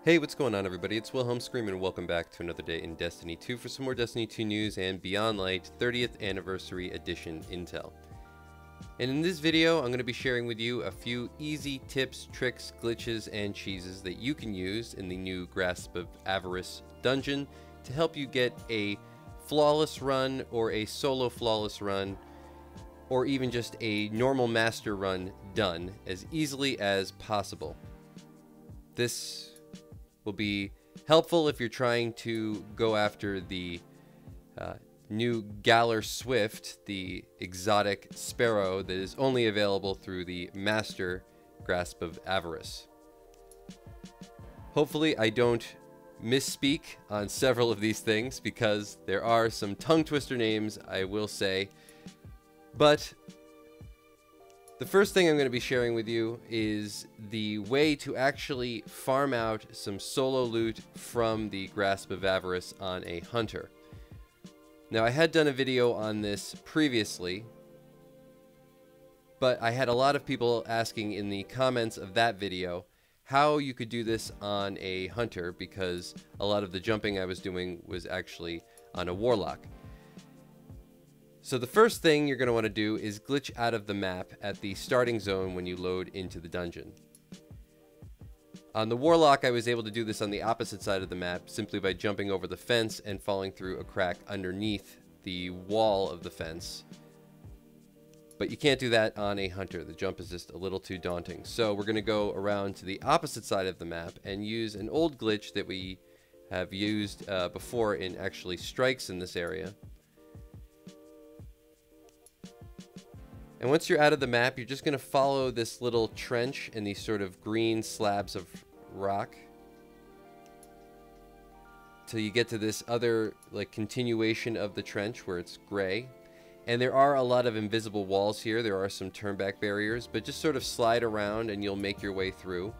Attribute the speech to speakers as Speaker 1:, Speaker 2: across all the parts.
Speaker 1: Hey, what's going on everybody? It's Wilhelm Scream and welcome back to another day in Destiny 2 for some more Destiny 2 news and Beyond Light 30th Anniversary Edition intel. And in this video, I'm going to be sharing with you a few easy tips, tricks, glitches, and cheeses that you can use in the new Grasp of Avarice dungeon to help you get a flawless run or a solo flawless run or even just a normal master run done as easily as possible. This will be helpful if you're trying to go after the new Galler Swift, the exotic sparrow that is only available through the Master Grasp of Avarice. Hopefully I don't misspeak on several of these things because there are some tongue twister names, I will say, but the first thing I'm going to be sharing with you is the way to actually farm out some solo loot from the Grasp of Avarice on a hunter. Now, I had done a video on this previously, but I had a lot of people asking in the comments of that video how you could do this on a hunter because a lot of the jumping I was doing was actually on a warlock. So the first thing you're going to want to do is glitch out of the map at the starting zone when you load into the dungeon. On the Warlock, I was able to do this on the opposite side of the map simply by jumping over the fence and falling through a crack underneath the wall of the fence. But you can't do that on a hunter. The jump is just a little too daunting. So we're going to go around to the opposite side of the map and use an old glitch that we have used before in actually strikes in this area. And once you're out of the map, you're just going to follow this little trench and these sort of green slabs of rock till you get to this other like continuation of the trench where it's gray. And there are a lot of invisible walls here. There are some turnback barriers, but just sort of slide around and you'll make your way through.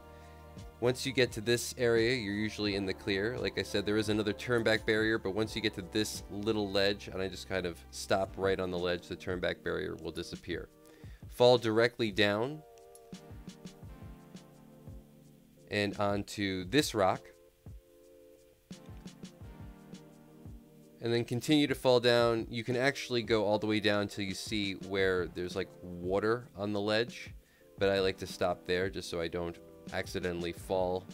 Speaker 1: Once you get to this area, you're usually in the clear. Like I said, there is another turnback barrier, but once you get to this little ledge, and I just kind of stop right on the ledge, the turnback barrier will disappear. Fall directly down and onto this rock. And then continue to fall down. You can actually go all the way down till you see where there's like water on the ledge, but I like to stop there just so I don't accidentally fall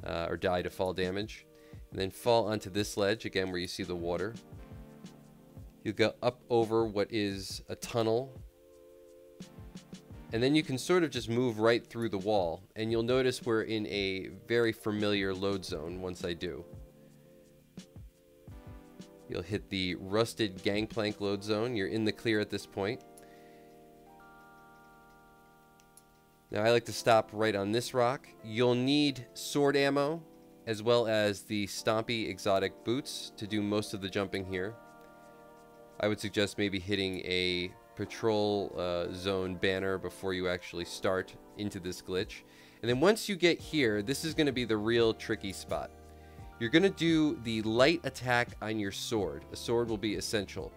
Speaker 1: or die to fall damage. And then fall onto this ledge again where you see the water. You'll go up over what is a tunnel, and then you can sort of just move right through the wall, and you'll notice we're in a very familiar load zone once I do. You'll hit the rusted gangplank load zone. You're in the clear at this point. Now I like to stop right on this rock. You'll need sword ammo as well as the Stompy exotic boots to do most of the jumping here. I would suggest maybe hitting a patrol zone banner before you actually start into this glitch. And then once you get here, this is going to be the real tricky spot. You're going to do the light attack on your sword. A sword will be essential.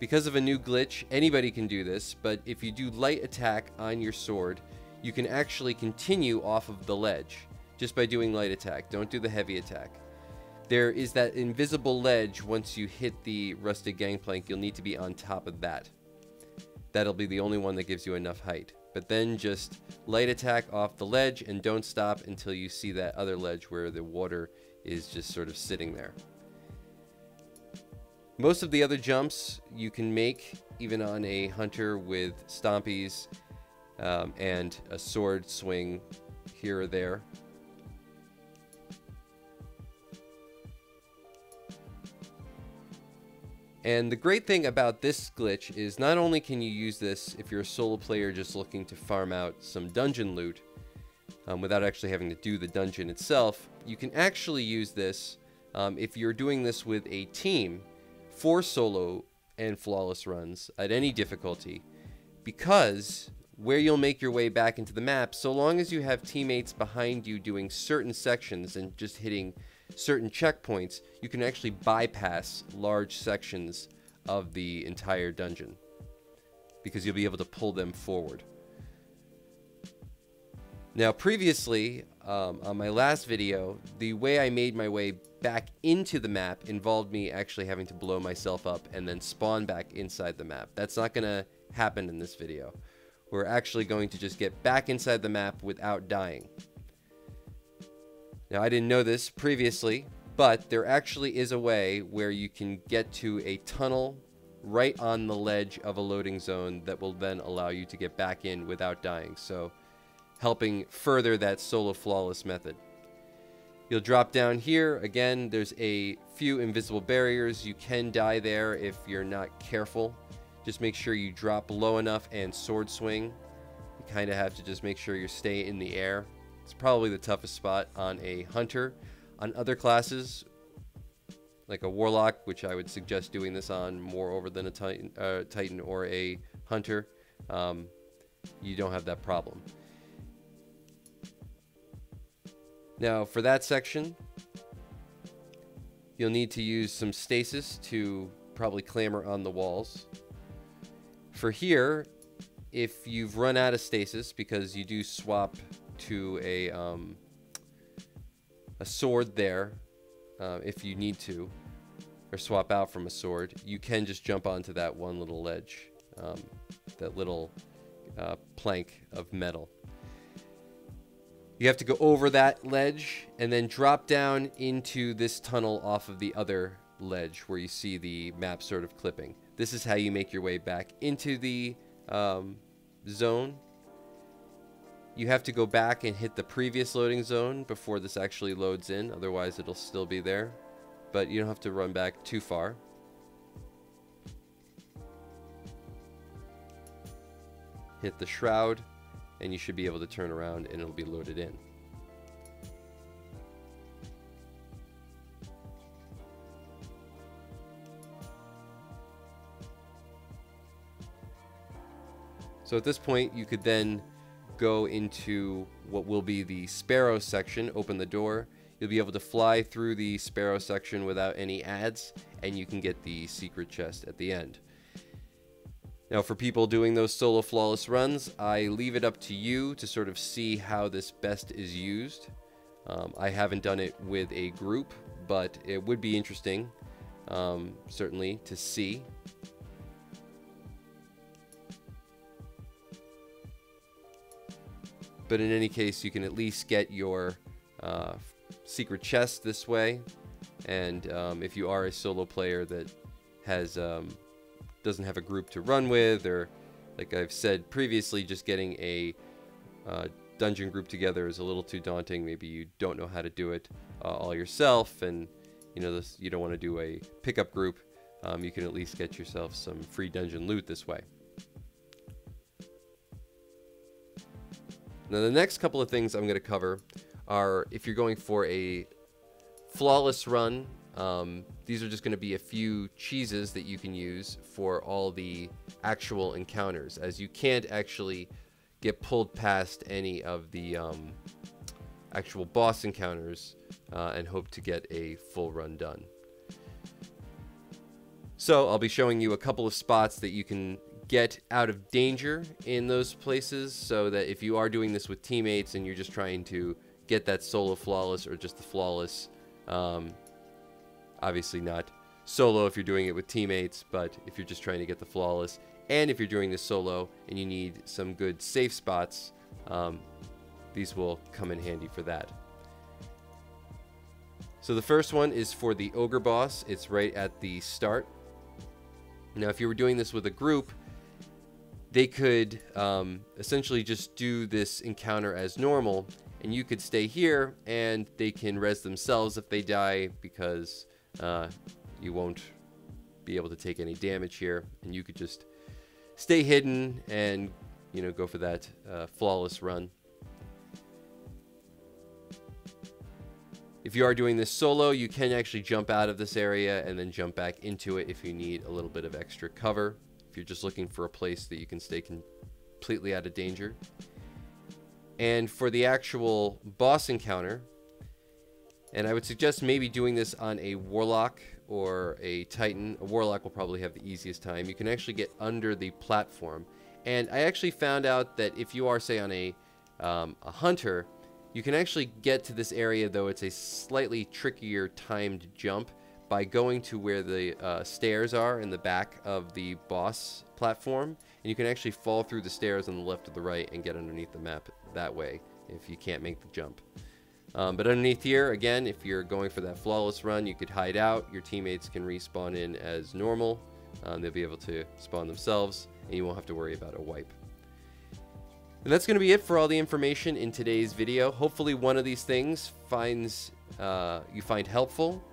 Speaker 1: Because of a new glitch, anybody can do this, but if you do light attack on your sword, you can actually continue off of the ledge just by doing light attack. Don't do the heavy attack. There is that invisible ledge. Once you hit the rusted gangplank, you'll need to be on top of that. That'll be the only one that gives you enough height. But then just light attack off the ledge and don't stop until you see that other ledge where the water is just sort of sitting there. Most of the other jumps you can make even on a hunter with stompies and a sword swing here or there. And the great thing about this glitch is not only can you use this if you're a solo player just looking to farm out some dungeon loot without actually having to do the dungeon itself, you can actually use this if you're doing this with a team for solo and flawless runs at any difficulty, because where you'll make your way back into the map, so long as you have teammates behind you doing certain sections and just hitting certain checkpoints, you can actually bypass large sections of the entire dungeon because you'll be able to pull them forward. Now previously, on my last video, the way I made my way back into the map involved me actually having to blow myself up and then spawn back inside the map. That's not going to happen in this video. We're actually going to just get back inside the map without dying. Now I didn't know this previously, but there actually is a way where you can get to a tunnel right on the ledge of a loading zone that will then allow you to get back in without dying. So helping further that solo flawless method. You'll drop down here. Again, there's a few invisible barriers. You can die there if you're not careful. Just make sure you drop low enough and sword swing. You kind of have to just make sure you stay in the air. It's probably the toughest spot on a hunter. On other classes, like a warlock, which I would suggest doing this on more over than a titan or a hunter, you don't have that problem. Now for that section, you'll need to use some stasis to probably clamber on the walls. For here, if you've run out of stasis, because you do swap to a sword there, if you need to, or swap out from a sword, you can just jump onto that one little ledge, that little plank of metal. You have to go over that ledge and then drop down into this tunnel off of the other ledge where you see the map sort of clipping. This is how you make your way back into the zone. You have to go back and hit the previous loading zone before this actually loads in, otherwise it'll still be there. But you don't have to run back too far. Hit the shroud, and you should be able to turn around and it'll be loaded in. So at this point, you could then go into what will be the Sparrow section, open the door. You'll be able to fly through the Sparrow section without any ads, and you can get the secret chest at the end. Now for people doing those solo flawless runs, I leave it up to you to sort of see how this best is used. I haven't done it with a group, but it would be interesting, certainly, to see. But in any case, you can at least get your secret chest this way. And if you are a solo player that has doesn't have a group to run with, or like I've said previously, just getting a dungeon group together is a little too daunting. Maybe you don't know how to do it all yourself, and you know you don't want to do a pickup group. You can at least get yourself some free dungeon loot this way. Now the next couple of things I'm going to cover are, if you're going for a flawless run, these are just going to be a few cheeses that you can use for all the actual encounters, as you can't actually get pulled past any of the actual boss encounters and hope to get a full run done. So I'll be showing you a couple of spots that you can get out of danger in those places, so that if you are doing this with teammates and you're just trying to get that solo flawless or just the flawless, obviously not solo if you're doing it with teammates, but if you're just trying to get the flawless, and if you're doing this solo and you need some good safe spots, these will come in handy for that. So the first one is for the ogre boss. It's right at the start. Now if you were doing this with a group, they could essentially just do this encounter as normal, and you could stay here and they can res themselves if they die, because you won't be able to take any damage here, and you could just stay hidden and, you know, go for that flawless run. If you are doing this solo, you can actually jump out of this area and then jump back into it if you need a little bit of extra cover, if you're just looking for a place that you can stay completely out of danger. And for the actual boss encounter, and I would suggest maybe doing this on a warlock or a titan. A warlock will probably have the easiest time. You can actually get under the platform. And I actually found out that if you are, say, on a a hunter, you can actually get to this area, though it's a slightly trickier timed jump, by going to where the stairs are in the back of the boss platform, and you can actually fall through the stairs on the left or the right and get underneath the map that way if you can't make the jump. But underneath here, again, if you're going for that flawless run, you could hide out. Your teammates can respawn in as normal. They'll be able to spawn themselves, and you won't have to worry about a wipe. And that's going to be it for all the information in today's video. Hopefully one of these things you find helpful.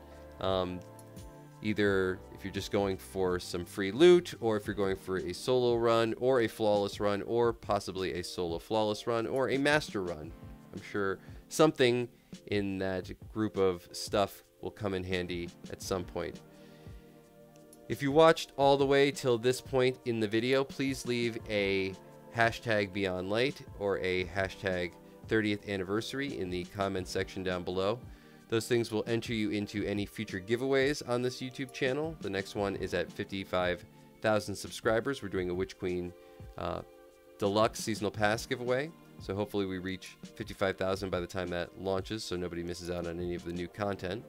Speaker 1: Either if you're just going for some free loot, or if you're going for a solo run, or a flawless run, or possibly a solo flawless run, or a master run. I'm sure something in that group of stuff will come in handy at some point. If you watched all the way till this point in the video, please leave a hashtag Beyond Light or a hashtag 30th anniversary in the comment section down below. Those things will enter you into any future giveaways on this YouTube channel. The next one is at 55,000 subscribers. We're doing a Witch Queen Deluxe Seasonal Pass giveaway. So hopefully we reach 55,000 by the time that launches, so nobody misses out on any of the new content.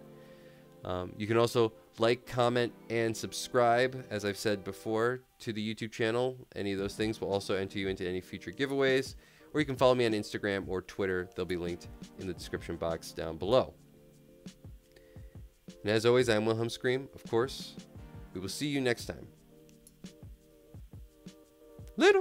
Speaker 1: You can also like, comment, and subscribe, as I've said before, to the YouTube channel. Any of those things will also enter you into any future giveaways. Or you can follow me on Instagram or Twitter. They'll be linked in the description box down below. And as always, I'm Wilhelm Scream, of course. We will see you next time. Later!